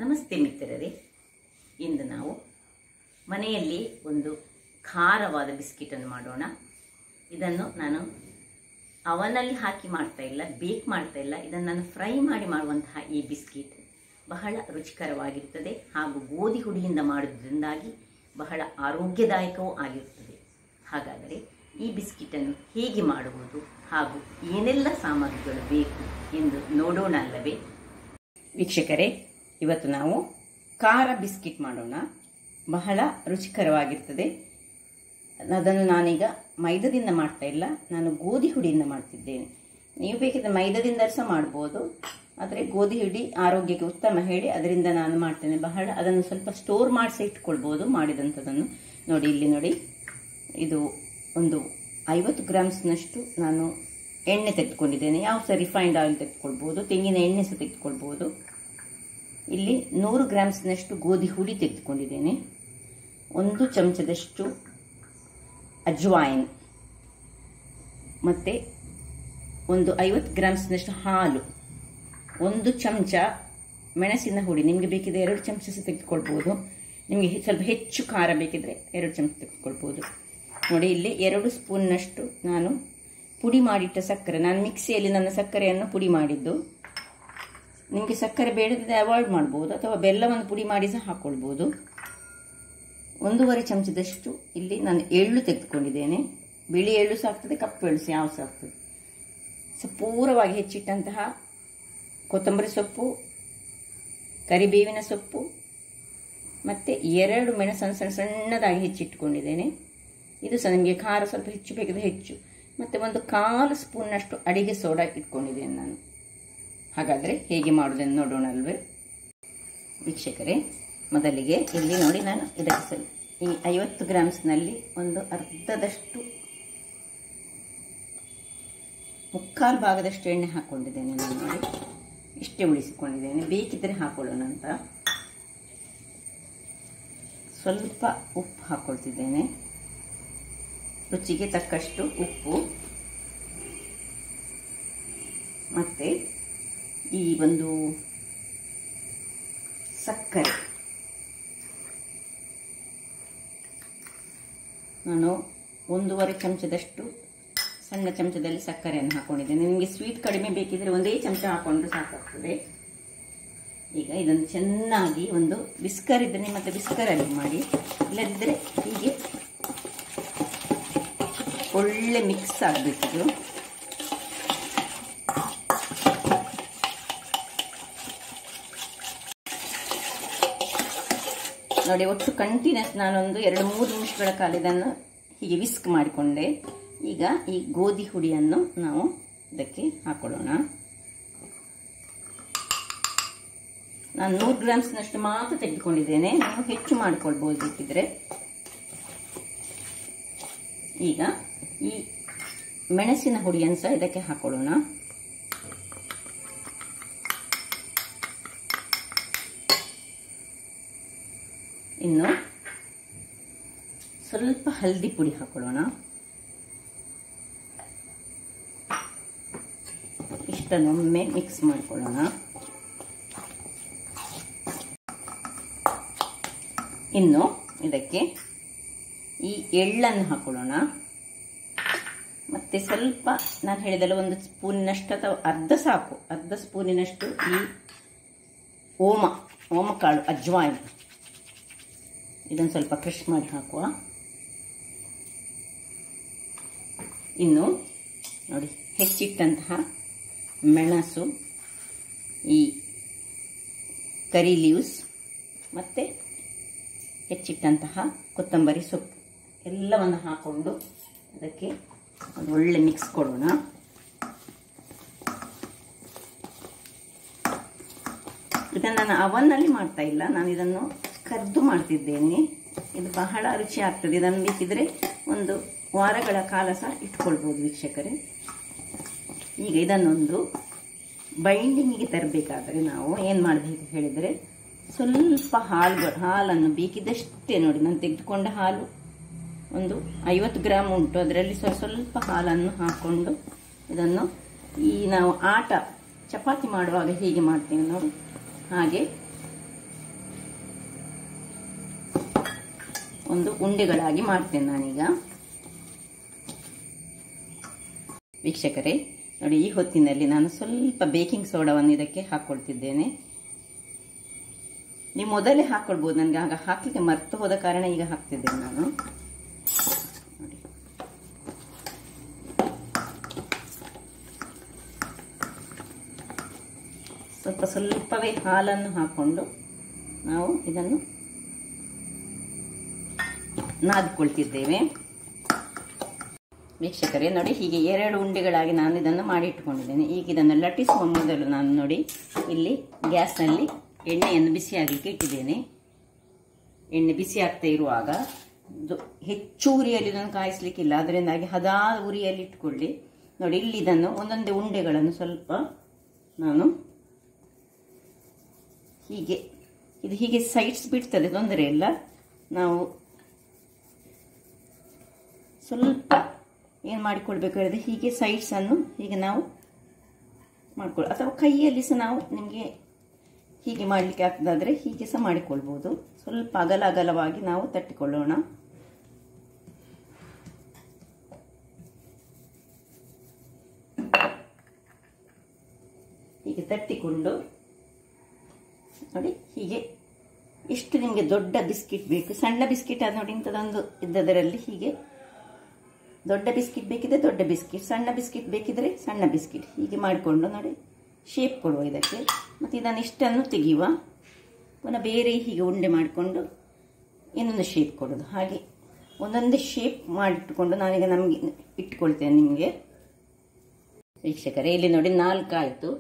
ನಮಸ್ತೆ ಮಿತ್ರರೇ, ಇಂದು ನಾವು ಮನೆಯಲ್ಲಿ ಒಂದು ಖಾರವಾದ ಬಿಸ್ಕಿಟನ್ನು ಮಾಡೋಣ. ಇದನ್ನು ನಾನು ಅವನಲ್ಲಿ ಹಾಕಿ ಮಾಡ್ತಾ ಇಲ್ಲ, ಬೇಕ್ ಮಾಡ್ತಾ ಇಲ್ಲ. ಇದನ್ನು ನಾನು ಫ್ರೈ ಮಾಡಿ ಮಾಡುವಂತಹ ಈ ಬಿಸ್ಕಿಟ್ ಬಹಳ ರುಚಿಕರವಾಗಿರುತ್ತದೆ ಹಾಗೂ ಗೋಧಿ ಹುಡಿಯಿಂದ ಮಾಡುವುದರಿಂದಾಗಿ ಬಹಳ ಆರೋಗ್ಯದಾಯಕವೂ ಆಗಿರುತ್ತದೆ. ಹಾಗಾದರೆ ಈ ಬಿಸ್ಕಿಟನ್ನು ಹೇಗೆ ಮಾಡುವುದು ಹಾಗೂ ಏನೆಲ್ಲ ಸಾಮಗ್ರಿಗಳು ಬೇಕು ಎಂದು ನೋಡೋಣ ಅಲ್ಲವೇ ವೀಕ್ಷಕರೇ? ಇವತ್ತು ನಾವು ಖಾರ ಬಿಸ್ಕಿಟ್ ಮಾಡೋಣ. ಬಹಳ ರುಚಿಕರವಾಗಿರ್ತದೆ. ಅದನ್ನು ನಾನೀಗ ಮೈದಾದಿಂದ ಮಾಡ್ತಾ ಇಲ್ಲ, ನಾನು ಗೋಧಿ ಹುಡಿಯಿಂದ ಮಾಡ್ತಿದ್ದೇನೆ. ನೀವು ಬೇಕಿದ್ರೆ ಮೈದಾದಿಂದ ಸಹ ಮಾಡ್ಬೋದು, ಆದರೆ ಗೋಧಿ ಹುಡಿ ಆರೋಗ್ಯಕ್ಕೆ ಉತ್ತಮ ಹೇಳಿ ಅದರಿಂದ ನಾನು ಮಾಡ್ತೇನೆ. ಬಹಳ ಅದನ್ನು ಸ್ವಲ್ಪ ಸ್ಟೋರ್ ಮಾಡಿಸಿ ಇಟ್ಕೊಳ್ಬೋದು ಮಾಡಿದಂಥದ್ದನ್ನು. ನೋಡಿ, ಇಲ್ಲಿ ನೋಡಿ, ಇದು ಒಂದು 50 ಗ್ರಾಮ್ಸ್ನಷ್ಟು ನಾನು ಎಣ್ಣೆ ತೆಗೆದುಕೊಂಡಿದ್ದೇನೆ. ಯಾವ ಸಹ ರಿಫೈನ್ಡ್ ಆಯಿಲ್ ತೆಗೆದುಕೊಳ್ಬೋದು, ತೆಂಗಿನ ಎಣ್ಣೆ ಸಹ ತೆಗೆದುಕೊಳ್ಬೋದು. ಇಲ್ಲಿ 100 ಗ್ರಾಮ್ಸ್ನಷ್ಟು ಗೋಧಿ ಹುಡಿ ತೆಗೆದುಕೊಂಡಿದ್ದೇನೆ. 1 ಚಮಚದಷ್ಟು ಅಜ್ವಾಯಿನ್, ಮತ್ತು ಒಂದು 50 ಗ್ರಾಮ್ಸ್ನಷ್ಟು ಹಾಲು, 1 ಚಮಚ ಮೆಣಸಿನ ಹುಡಿ. ನಿಮಗೆ ಬೇಕಿದ್ರೆ 2 ಚಮಚ ಸಹ ತೆಗೆದುಕೊಳ್ಬೋದು. ನಿಮಗೆ ಸ್ವಲ್ಪ ಹೆಚ್ಚು ಖಾರ ಬೇಕಿದ್ರೆ 2 ಚಮಚ ತೆಗೆದುಕೊಳ್ಬೋದು. ನೋಡಿ, ಇಲ್ಲಿ 2 ಸ್ಪೂನ್ನಷ್ಟು ನಾನು ಪುಡಿ ಮಾಡಿಟ್ಟ ಸಕ್ಕರೆ, ನಾನು ಮಿಕ್ಸಿಯಲ್ಲಿ ನನ್ನ ಸಕ್ಕರೆಯನ್ನು ಪುಡಿ ಮಾಡಿದ್ದು. ನಿಮಗೆ ಸಕ್ಕರೆ ಬೇಡದಿದ್ದರೆ ಅವಾಯ್ಡ್ ಮಾಡ್ಬೋದು, ಅಥವಾ ಬೆಲ್ಲವನ್ನು ಪುಡಿ ಮಾಡಿ ಸಹ ಹಾಕ್ಕೊಳ್ಬೋದು. 1.5 ಚಮಚದಷ್ಟು ಇಲ್ಲಿ ನಾನು ಎಳ್ಳು ತೆಗೆದುಕೊಂಡಿದ್ದೇನೆ. ಬಿಳಿ ಎಳ್ಳು ಸಹ ಆಗ್ತದೆ, ಕಪ್ಪು ಎಳ್ಳು ಸಹ ಯಾವ ಸಹ ಆಗ್ತದೆ. ಪೂರವಾಗಿ ಹೆಚ್ಚಿಟ್ಟಂತಹ ಕೊತ್ತಂಬರಿ ಸೊಪ್ಪು, ಕರಿಬೇವಿನ ಸೊಪ್ಪು, ಮತ್ತು 2 ಮೆಣಸನ್ನು ಸಣ್ಣದಾಗಿ ಹೆಚ್ಚಿಟ್ಟುಕೊಂಡಿದ್ದೇನೆ. ಇದು ಸಹ ನಿಮಗೆ ಖಾರ ಸ್ವಲ್ಪ ಹೆಚ್ಚು ಬೇಕಿದ್ರೆ ಹೆಚ್ಚು. ಮತ್ತು 1/4 ಸ್ಪೂನ್ನಷ್ಟು ಅಡಿಗೆ ಸೋಡಾ ಇಟ್ಕೊಂಡಿದ್ದೇನೆ ನಾನು. ಹಾಗಾದರೆ ಹೇಗೆ ಮಾಡುವುದನ್ನು ನೋಡೋಣ ಅಲ್ವೇ ವೀಕ್ಷಕರೇ? ಮೊದಲಿಗೆ ಇಲ್ಲಿ ನೋಡಿ, ನಾನು ಇದಕ್ಕೆ ಈ 50 ಗ್ರಾಮ್ಸ್ನಲ್ಲಿ ಒಂದು ಅರ್ಧದಷ್ಟು, 3/4 ಭಾಗದಷ್ಟು ಎಣ್ಣೆ ಹಾಕ್ಕೊಂಡಿದ್ದೇನೆ ನಾನು. ನೋಡಿ, ಇಷ್ಟೇ ಉಳಿಸಿಕೊಂಡಿದ್ದೇನೆ. ಬೇಕಿದ್ದರೆ ಹಾಕೊಳ್ಳೋಣ ಅಂತ. ಸ್ವಲ್ಪ ಉಪ್ಪು ಹಾಕ್ಕೊಳ್ತಿದ್ದೇನೆ, ರುಚಿಗೆ ತಕ್ಕಷ್ಟು ಉಪ್ಪು. ಮತ್ತು ಈ ಒಂದು ಸಕ್ಕರೆ ನಾನು 1.5 ಚಮಚದಷ್ಟು ಸಣ್ಣ ಚಮಚದಲ್ಲಿ ಸಕ್ಕರೆಯನ್ನು ಹಾಕೊಂಡಿದ್ದೇನೆ. ನಿಮಗೆ ಸ್ವೀಟ್ ಕಡಿಮೆ ಬೇಕಿದ್ರೆ 1 ಚಮಚ ಹಾಕೊಂಡ್ರೆ ಸಾಕಾಗ್ತದೆ. ಈಗ ಇದನ್ನು ಚೆನ್ನಾಗಿ ಒಂದು ವಿಸ್ಕರ್ ಇದ್ದರೆ ಮತ್ತೆ ವಿಸ್ಕರಲ್ಲಿ ಮಾಡಿ, ಇಲ್ಲದಿದ್ದರೆ ಹೀಗೆ ಒಳ್ಳೆ ಮಿಕ್ಸ್ ಆಗಬೇಕಿದು. ನೋಡಿ, ಒಟ್ಟು ಕಂಟಿನ್ಯೂಸ್ ನಾನೊಂದು 2-3 ನಿಮಿಷಗಳ ಕಾಲ ಇದನ್ನು ಹೀಗೆ ವಿಸ್ಕ್ ಮಾಡಿಕೊಂಡೆ. ಈಗ ಈ ಗೋಧಿ ಹುಡಿಯನ್ನು ನಾವು ಇದಕ್ಕೆ ಹಾಕೊಳ್ಳೋಣ. ನಾನು 100 ಗ್ರಾಮ್ಸ್ನಷ್ಟು ಮಾತ್ರ ತೆಗೆದುಕೊಂಡಿದ್ದೇನೆ, ನೀವು ಹೆಚ್ಚು ಮಾಡಿಕೊಳ್ಬೋದು ಬೇಕಿದ್ರೆ. ಈಗ ಈ ಮೆಣಸಿನ ಹುಡಿಯನ್ನು ಸಹ ಇದಕ್ಕೆ ಹಾಕೊಳ್ಳೋಣ. ಇನ್ನು ಸ್ವಲ್ಪ ಹಲ್ದಿ ಪುಡಿ ಹಾಕೊಳ್ಳೋಣ. ಇಷ್ಟನ್ನೊಮ್ಮೆ ಮಿಕ್ಸ್ ಮಾಡಿಕೊಳ್ಳೋಣ. ಇನ್ನು ಇದಕ್ಕೆ ಈ ಎಳ್ಳನ್ನು ಹಾಕೊಳ್ಳೋಣ. ಮತ್ತೆ ಸ್ವಲ್ಪ ನಾನು ಹೇಳಿದಲ್ಲ, 1 ಸ್ಪೂನಿನಷ್ಟು ಅಥವಾ ಅರ್ಧ ಸ್ಪೂನಿನಷ್ಟು ಈ ಓಮಕಾಳು ಅಜ್ವಾಯಿನ್, ಇದನ್ನು ಸ್ವಲ್ಪ ಕ್ರಷ್ ಮಾಡಿ ಹಾಕುವ. ಇನ್ನು ನೋಡಿ, ಹೆಚ್ಚಿಟ್ಟಂತಹ ಮೆಣಸು, ಈ ಕರಿ ಲೀವ್ಸ್, ಮತ್ತು ಹೆಚ್ಚಿಟ್ಟಂತಹ ಕೊತ್ತಂಬರಿ ಸೊಪ್ಪು ಎಲ್ಲವನ್ನು ಹಾಕ್ಕೊಂಡು ಅದಕ್ಕೆ ಒಂದು ಒಳ್ಳೆ ಮಿಕ್ಸ್ ಕೊಡೋಣ. ಇದನ್ನು ನಾನು ಅವನ್ನಲ್ಲಿ ಮಾಡ್ತಾ ಇಲ್ಲ, ನಾನು ಇದನ್ನು ಕರ್ದು ಮಾಡ್ತಿದ್ದೇನೆ. ಇದು ಬಹಳ ರುಚಿ ಆಗ್ತದೆ. ಇದನ್ನು ಬೇಕಿದ್ರೆ 1 ವಾರಗಳ ಕಾಲ ಸಹ ಇಟ್ಕೊಳ್ಬೋದು ವೀಕ್ಷಕರೇ. ಈಗ ಇದನ್ನೊಂದು ಬೈಂಡಿಂಗಿಗೆ ತರಬೇಕಾದರೆ ನಾವು ಏನು ಮಾಡಬೇಕು ಹೇಳಿದರೆ, ಸ್ವಲ್ಪ ಹಾಲನ್ನು ಬೇಕಿದ್ದಷ್ಟೇ, ನೋಡಿ ನಾನು ತೆಗೆದುಕೊಂಡ ಹಾಲು ಒಂದು 50 ಗ್ರಾಮ್ ಉಂಟು. ಅದರಲ್ಲಿ ಸ್ವಲ್ಪ ಹಾಲನ್ನು ಹಾಕ್ಕೊಂಡು ಇದನ್ನು ಈ ನಾವು ಚಪಾತಿ ಮಾಡುವಾಗ ಹೇಗೆ ಮಾಡ್ತೀವಿ ನೋಡಿ ಹಾಗೆ ಒಂದು ಉಂಡೆಗಳಾಗಿ ಮಾಡ್ತೇನೆ ನಾನೀಗ. ವೀಕ್ಷಕರೇ ನೋಡಿ, ಈ ಹೊತ್ತಿನಲ್ಲಿ ನಾನು ಸ್ವಲ್ಪ ಬೇಕಿಂಗ್ ಸೋಡಾವನ್ನು ಇದಕ್ಕೆ ಹಾಕ್ಕೊಳ್ತಿದ್ದೇನೆ. ನೀವು ಮೊದಲೇ ಹಾಕ್ಕೊಳ್ಬೋದು, ನನಗೆ ಆಗ ಹಾಕಲಿಕ್ಕೆ ಮರ್ತು ಹೋದ ಕಾರಣ ಈಗ ಹಾಕ್ತಿದ್ದೇನೆ ನಾನು. ನೋಡಿ, ಸ್ವಲ್ಪವೇ ಹಾಲನ್ನು ಹಾಕೊಂಡು ನಾವು ಇದನ್ನು ನಾದಿಕೊಳ್ತಿದ್ದೇವೆ. ವೀಕ್ಷಕರೇ ನೋಡಿ, ಹೀಗೆ 2 ಉಂಡೆಗಳಾಗಿ ನಾನು ಇದನ್ನು ಮಾಡಿ ಇಟ್ಟುಕೊಂಡಿದ್ದೇನೆ. ಈಗ ಇದನ್ನು ಲಟ್ಟಿಸುವ ಮೊದಲು ನಾನು ನೋಡಿ ಇಲ್ಲಿ ಗ್ಯಾಸ್ನಲ್ಲಿ ಎಣ್ಣೆಯನ್ನು ಬಿಸಿ ಆಗಲಿಕ್ಕೆ ಇಟ್ಟಿದ್ದೇನೆ. ಎಣ್ಣೆ ಬಿಸಿ ಆಗ್ತಾ ಇರುವಾಗ ಹೆಚ್ಚು ಉರಿಯಲ್ಲಿ ಇದನ್ನು ಕಾಯಿಸ್ಲಿಕ್ಕಿಲ್ಲ, ಅದರಿಂದಾಗಿ ಹದ ಉರಿಯಲ್ಲಿ ಇಟ್ಕೊಳ್ಳಿ. ನೋಡಿ, ಇಲ್ಲಿ ಇದನ್ನು ಒಂದೊಂದೇ ಉಂಡೆಗಳನ್ನು ಸ್ವಲ್ಪ ನಾನು ಹೀಗೆ ಸೈಡ್ಸ್ ಬಿಡ್ತದೆ, ತೊಂದರೆ ಇಲ್ಲ. ನಾವು ಸ್ವಲ್ಪ ಏನು ಮಾಡಿಕೊಳ್ಬೇಕು ಹೇಳಿದ್ರೆ ಹೀಗೆ ಸೈಡ್ಸನ್ನು ಹೀಗೆ ನಾವು ಮಾಡ್ಕೊಳ್ಳಿ, ಅಥವಾ ಕೈಯಲ್ಲಿ ಸಹ ನಾವು ನಿಮಗೆ ಹೀಗೆ ಮಾಡಲಿಕ್ಕೆ ಆಗ್ತದಾದರೆ ಹೀಗೆ ಸಹ ಮಾಡಿಕೊಳ್ಬೋದು. ಸ್ವಲ್ಪ ಅಗಲವಾಗಿ ನಾವು ತಟ್ಟಿಕೊಳ್ಳೋಣ. ಹೀಗೆ ತಟ್ಟಿಕೊಂಡು ನೋಡಿ, ಹೀಗೆ ಎಷ್ಟು ನಿಮಗೆ ದೊಡ್ಡ ಬಿಸ್ಕಿಟ್ ಬೇಕು, ಸಣ್ಣ ಬಿಸ್ಕಿಟ್ ಅದು ನೋಡಿ ಇಂಥದ್ದೊಂದು ಇದ್ದದರಲ್ಲಿ ಹೀಗೆ ದೊಡ್ಡ ಬಿಸ್ಕಿಟ್ ಬೇಕಿದ್ರೆ ದೊಡ್ಡ ಬಿಸ್ಕಿಟ್, ಸಣ್ಣ ಬಿಸ್ಕಿಟ್ ಬೇಕಿದ್ರೆ ಸಣ್ಣ ಬಿಸ್ಕಿಟ್, ಹೀಗೆ ಮಾಡಿಕೊಂಡು ನೋಡಿ ಶೇಪ್ ಕೊಡುವ ಇದಕ್ಕೆ. ಮತ್ತು ಇದನ್ನು ಇಷ್ಟನ್ನು ತೆಗೆಯುವ, ಪುನಃ ಬೇರೆ ಹೀಗೆ ಉಂಡೆ ಮಾಡಿಕೊಂಡು ಇನ್ನೊಂದು ಶೇಪ್ ಕೊಡೋದು. ಹಾಗೆ ಒಂದೊಂದೇ ಶೇಪ್ ಮಾಡಿಟ್ಟುಕೊಂಡು ನಾನೀಗ ನಮಗೆ ಇಟ್ಕೊಳ್ತೇನೆ ನಿಮಗೆ. ವೀಕ್ಷಕರೇ ಇಲ್ಲಿ ನೋಡಿ 4 ಆಯಿತು.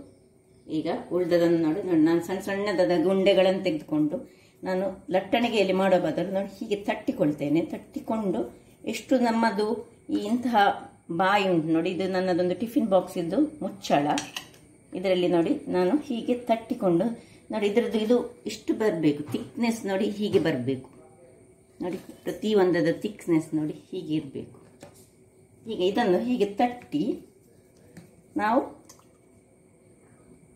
ಈಗ ಉಳಿದದನ್ನು ನೋಡಿ ನಾನು ಸಣ್ಣದಾದ ಉಂಡೆಗಳನ್ನು ತೆಗೆದುಕೊಂಡು ನಾನು ಲಟ್ಟಣಿಗೆಯಲ್ಲಿ ಮಾಡೋ ಬದಲು ನೋಡಿ ಹೀಗೆ ತಟ್ಟಿಕೊಳ್ತೇನೆ. ತಟ್ಟಿಕೊಂಡು ಎಷ್ಟು ನಮ್ಮದು ಇಂತಹ ಬಾಯಿ ಉಂಟು ನೋಡಿ, ಇದು ನನ್ನದೊಂದು ಟಿಫಿನ್ ಬಾಕ್ಸ್ ಇದ್ದು ಮುಚ್ಚಳ, ಇದರಲ್ಲಿ ನೋಡಿ ನಾನು ಹೀಗೆ ತಟ್ಟಿಕೊಂಡು ನೋಡಿ ಇದರದ್ದು ಇದು ಇಷ್ಟು ಬರಬೇಕು, ಥಿಕ್ನೆಸ್ ನೋಡಿ ಹೀಗೆ ಬರಬೇಕು ನೋಡಿ, ಪ್ರತಿಯೊಂದದ ಥಿಕ್ನೆಸ್ ನೋಡಿ ಹೀಗೆ ಇರಬೇಕು. ಹೀಗೆ ಇದನ್ನು ಹೀಗೆ ತಟ್ಟಿ ನಾವು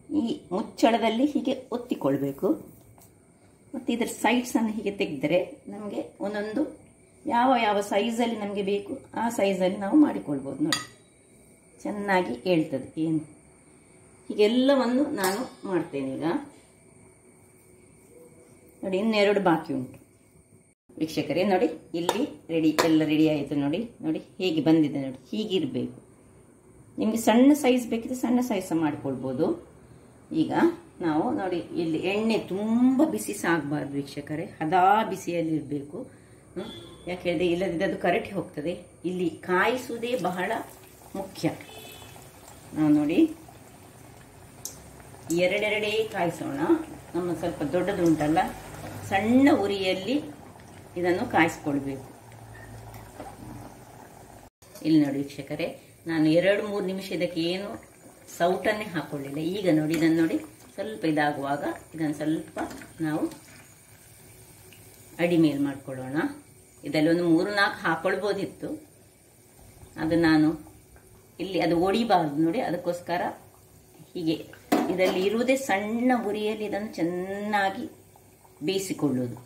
ಈ ಮುಚ್ಚಳದಲ್ಲಿ ಹೀಗೆ ಒತ್ತಿಕೊಳ್ಬೇಕು. ಮತ್ತು ಇದರ ಸೈಡ್ಸನ್ನು ಹೀಗೆ ತೆಗೆದರೆ ನಮಗೆ ಒಂದೊಂದು ಯಾವ ಸೈಜಲ್ಲಿ ನಮಗೆ ಬೇಕು ಆ ಸೈಜಲ್ಲಿ ನಾವು ಮಾಡಿಕೊಳ್ಬೋದು. ನೋಡಿ ಚೆನ್ನಾಗಿ ಹೇಳ್ತದೆ ಏನು. ಹೀಗೆಲ್ಲವನ್ನು ನಾನು ಮಾಡ್ತೇನೆ. ಈಗ ನೋಡಿ ಇನ್ನೆರಡು ಬಾಕಿ ಉಂಟು. ವೀಕ್ಷಕರೇ ನೋಡಿ ಇಲ್ಲಿ ಎಲ್ಲ ರೆಡಿ ಆಯಿತು. ನೋಡಿ ಹೇಗೆ ಬಂದಿದೆ ನೋಡಿ, ಹೀಗಿರಬೇಕು. ನಿಮಗೆ ಸಣ್ಣ ಸೈಜ್ ಬೇಕಿದ್ರೆ ಸಣ್ಣ ಸೈಜ್ ಮಾಡಿಕೊಳ್ಬೋದು. ಈಗ ನಾವು ನೋಡಿ ಇಲ್ಲಿ ಎಣ್ಣೆ ತುಂಬ ಬಿಸಿ ಸಾಗಬಾರ್ದು ವೀಕ್ಷಕರೇ, ಹದಾ ಬಿಸಿಯಲ್ಲಿ ಇರಬೇಕು. ಯಾಕೆ ಹೇಳಿದ್ರೆ ಇಲ್ಲದಿದ್ದರೆ ಅದು ಕರಟಿ ಹೋಗ್ತದೆ. ಇಲ್ಲಿ ಕಾಯಿಸುವುದೇ ಬಹಳ ಮುಖ್ಯ. ನಾವು ನೋಡಿ ಎರಡೆರಡೇ ಕಾಯಿಸೋಣ. ನಮ್ಮ ಸ್ವಲ್ಪ ದೊಡ್ಡದುಂಟಲ್ಲ, ಸಣ್ಣ ಉರಿಯಲ್ಲಿ ಇದನ್ನು ಕಾಯಿಸ್ಕೊಳ್ಬೇಕು. ಇಲ್ಲಿ ನೋಡಿ ವೀಕ್ಷಕರೇ, ನಾನು 2-3 ನಿಮಿಷ ಇದಕ್ಕೆ ಏನು ಸೌಟನ್ನೇ ಹಾಕೊಳ್ಳಿಲ್ಲ. ಈಗ ನೋಡಿ ಇದನ್ನು ನೋಡಿ ಸ್ವಲ್ಪ ಇದಾಗುವಾಗ ಇದನ್ನು ಸ್ವಲ್ಪ ನಾವು ಅಡಿ ಮೇಲೆ ಮಾಡ್ಕೊಳ್ಳೋಣ. ಇದರಲ್ಲಿ ಒಂದು 3-4 ಹಾಕೊಳ್ಬೋದಿತ್ತು, ಅದು ನಾನು ಇಲ್ಲಿ ಅದು ಒಡಿಬಾರ್ದು ನೋಡಿ, ಅದಕ್ಕೋಸ್ಕರ ಹೀಗೆ ಇದರಲ್ಲಿ ಇರುವುದೇ ಸಣ್ಣ ಉರಿಯಲ್ಲಿ ಇದನ್ನು ಚೆನ್ನಾಗಿ ಬೇಯಿಸಿಕೊಳ್ಳುವುದು.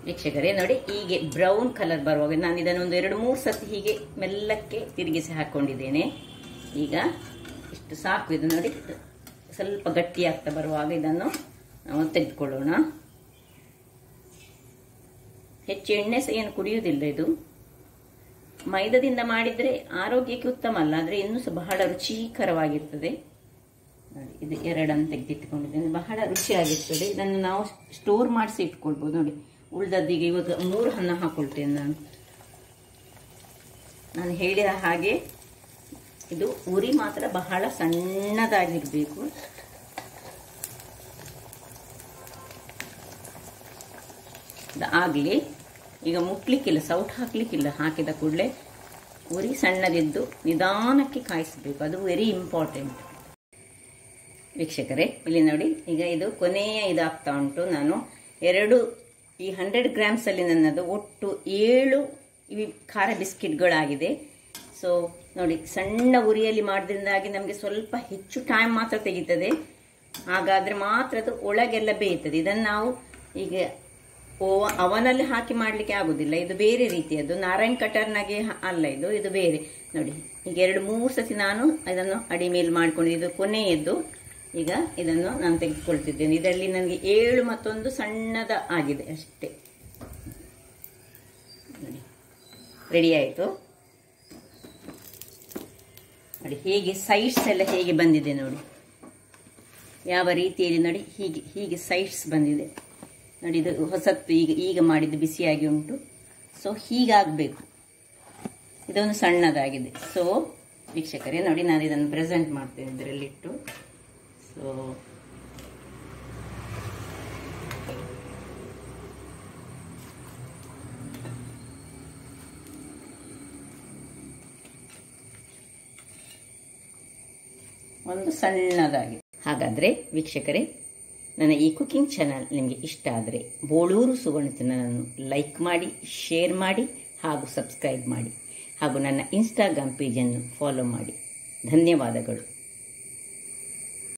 ವೀಕ್ಷಕರೇ ನೋಡಿ ಹೀಗೆ ಬ್ರೌನ್ ಕಲರ್ ಬರುವಾಗ ನಾನು ಇದನ್ನು ಒಂದು 2-3 ಸತಿ ಹೀಗೆ ಮೆಲ್ಲಕ್ಕೆ ತಿರುಗಿಸಿ ಹಾಕೊಂಡಿದ್ದೇನೆ. ಈಗ ಇಷ್ಟು ಸಾಕು. ಇದು ನೋಡಿ ಸ್ವಲ್ಪ ಗಟ್ಟಿ ಆಗ್ತಾ ಬರುವಾಗ ಇದನ್ನು ನಾವು ತೆಗೆದುಕೊಳ್ಳೋಣ. ಹೆಚ್ಚು ಎಣ್ಣೆ ಸಹ ಏನು ಕುಡಿಯುವುದಿಲ್ಲ. ಇದು ಮೈದಾದಿಂದ ಮಾಡಿದರೆ ಆರೋಗ್ಯಕ್ಕೆ ಉತ್ತಮ ಅಲ್ಲ, ಆದರೆ ಇನ್ನೂ ಸಹ ಬಹಳ ರುಚಿಕರವಾಗಿರ್ತದೆ. ನೋಡಿ ಇದು 2 ತೆಗೆದಿಟ್ಟುಕೊಂಡಿದ್ದೇನೆ, ಬಹಳ ರುಚಿಯಾಗಿರ್ತದೆ. ಇದನ್ನು ನಾವು ಸ್ಟೋರ್ ಮಾಡಿಸಿ ಇಟ್ಕೊಳ್ಬೋದು. ನೋಡಿ ಉಳಿದದ್ದೀಗ ಇವತ್ತು 3 ಹಣ್ಣ ಹಾಕೊಳ್ತೇನೆ ನಾನು ಹೇಳಿದ ಹಾಗೆ. ಇದು ಉರಿ ಮಾತ್ರ ಬಹಳ ಸಣ್ಣದಾಗಿರಬೇಕು. ಆಗಲಿ. ಈಗ ಮುಟ್ಲಿಕ್ಕಿಲ್ಲ, ಸೌಟ್ ಹಾಕ್ಲಿಕ್ಕಿಲ್ಲ. ಹಾಕಿದ ಕೂಡಲೇ ಉರಿ ಸಣ್ಣದಿದ್ದು ನಿಧಾನಕ್ಕೆ ಕಾಯಿಸಬೇಕು, ಅದು ವೆರಿ ಇಂಪಾರ್ಟೆಂಟ್. ವೀಕ್ಷಕರೇ ಇಲ್ಲಿ ನೋಡಿ ಈಗ ಇದು ಕೊನೆಯ ಇದಾಗ್ತಾ ಉಂಟು. ನಾನು ಈ 100 ಗ್ರಾಮ್ಸ್ ಅಲ್ಲಿ ನನ್ನದು ಒಟ್ಟು 7 ಇವು ಖಾರ ಬಿಸ್ಕಿಟ್ಗಳಾಗಿದೆ. ಸೊ ನೋಡಿ ಸಣ್ಣ ಉರಿಯಲ್ಲಿ ಮಾಡೋದ್ರಿಂದಾಗಿ ನಮಗೆ ಸ್ವಲ್ಪ ಹೆಚ್ಚು ಟೈಮ್ ಮಾತ್ರ ತೆಗೀತದೆ. ಹಾಗಾದರೆ ಮಾತ್ರ ಅದು ಒಳಗೆಲ್ಲ ಬೇಯ್ತದೆ. ಇದನ್ನು ನಾವು ಈಗ ಅವನಲ್ಲಿ ಹಾಕಿ ಮಾಡಲಿಕ್ಕೆ ಆಗುದಿಲ್ಲ. ಇದು ಬೇರೆ ರೀತಿಯದ್ದು, ನಾರಾಯಣ್ ಕಟರ್ನಾಗೆ ಅಲ್ಲ, ಇದು ಬೇರೆ ನೋಡಿ. ಈಗ 2-3 ಸತಿ ನಾನು ಇದನ್ನು ಅಡಿ ಮೇಲೆ ಮಾಡ್ಕೊಂಡು, ಇದು ಕೊನೆಯದ್ದು. ಈಗ ಇದನ್ನು ನಾನು ತೆಗೆದುಕೊಳ್ತಿದ್ದೇನೆ. ಇದರಲ್ಲಿ ನನಗೆ 7 ಮತ್ತೊಂದು ಸಣ್ಣದ ಆಗಿದೆ ಅಷ್ಟೇ. ನೋಡಿ, ರೆಡಿ ಆಯಿತು ನೋಡಿ. ಹೇಗೆ ಸೈಡ್ಸ್ ಎಲ್ಲ ಹೇಗೆ ಬಂದಿದೆ ನೋಡಿ, ಯಾವ ರೀತಿಯಲ್ಲಿ ನೋಡಿ, ಹೀಗೆ ಸೈಡ್ಸ್ ಬಂದಿದೆ ನೋಡಿ. ಇದು ಹೊಸತ್ತು ಈಗ ಮಾಡಿದ್ದು ಬಿಸಿಯಾಗಿ ಉಂಟು. ಸೊ ಹೀಗಾಗಬೇಕು. ಇದೊಂದು ಸಣ್ಣದಾಗಿದೆ. ಸೊ ವೀಕ್ಷಕರೇ ನೋಡಿ, ನಾನು ಇದನ್ನು ಪ್ರೆಸೆಂಟ್ ಮಾಡ್ತೇನೆ ಇದರಲ್ಲಿಟ್ಟು. ಸೊ ಒಂದು ಸಣ್ಣದಾಗಿ. ಹಾಗಾದರೆ ವೀಕ್ಷಕರೇ, ನನ್ನ ಈ ಕುಕಿಂಗ್ ಚಾನಲ್ ನಿಮಗೆ ಇಷ್ಟ ಆದರೆ ಬೋಳೂರು ಸುವರ್ಣ ಚಾನಲನ್ನು ಲೈಕ್ ಮಾಡಿ, ಶೇರ್ ಮಾಡಿ ಹಾಗೂ ಸಬ್ಸ್ಕ್ರೈಬ್ ಮಾಡಿ ಹಾಗೂ ನನ್ನ ಇನ್ಸ್ಟಾಗ್ರಾಮ್ ಪೇಜನ್ನು ಫಾಲೋ ಮಾಡಿ. ಧನ್ಯವಾದಗಳು.